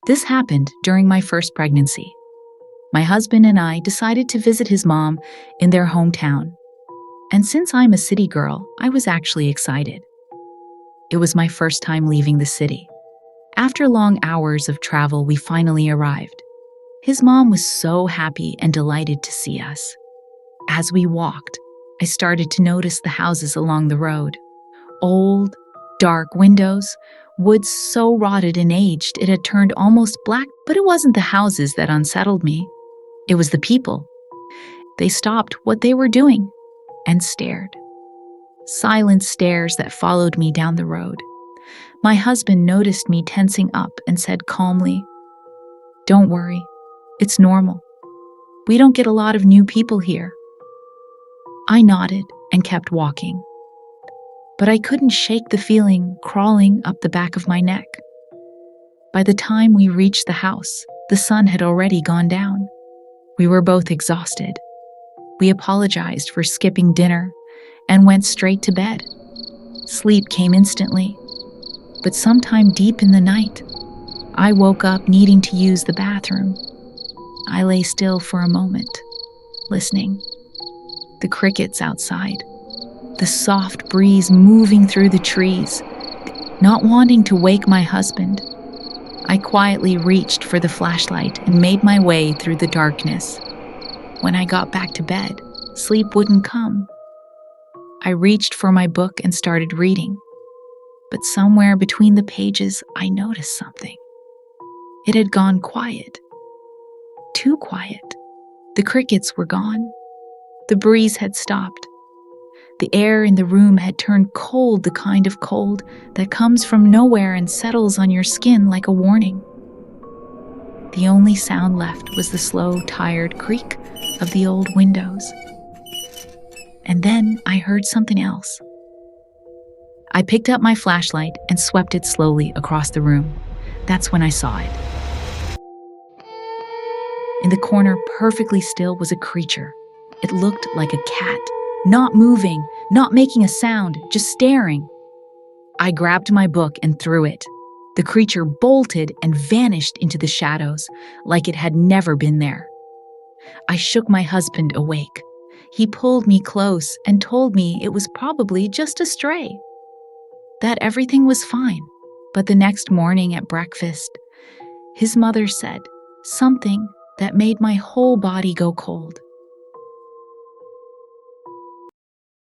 This happened during my first pregnancy. My husband and I decided to visit his mom in their hometown. And since I'm a city girl, I was actually excited. It was my first time leaving the city. After long hours of travel, we finally arrived. His mom was so happy and delighted to see us. As we walked, I started to notice the houses along the road. Old, dark windows, wood so rotted and aged it had turned almost black, but it wasn't the houses that unsettled me. It was the people. They stopped what they were doing and stared. Silent stares that followed me down the road. My husband noticed me tensing up and said calmly, "Don't worry, it's normal. We don't get a lot of new people here." I nodded and kept walking. But I couldn't shake the feeling crawling up the back of my neck. By the time we reached the house, the sun had already gone down. We were both exhausted. We apologized for skipping dinner and went straight to bed. Sleep came instantly, but sometime deep in the night, I woke up needing to use the bathroom. I lay still for a moment, listening. The crickets outside, the soft breeze moving through the trees. Not wanting to wake my husband, I quietly reached for the flashlight and made my way through the darkness. When I got back to bed, sleep wouldn't come. I reached for my book and started reading. But somewhere between the pages, I noticed something. It had gone quiet. Too quiet. The crickets were gone. The breeze had stopped. The air in the room had turned cold, the kind of cold that comes from nowhere and settles on your skin like a warning. The only sound left was the slow, tired creak of the old windows. And then I heard something else. I picked up my flashlight and swept it slowly across the room. That's when I saw it. In the corner, perfectly still, was a creature. It looked like a cat, not moving, not making a sound, just staring. I grabbed my book and threw it. The creature bolted and vanished into the shadows, like it had never been there. I shook my husband awake. He pulled me close and told me it was probably just a stray, that everything was fine. But the next morning at breakfast, his mother said something that made my whole body go cold.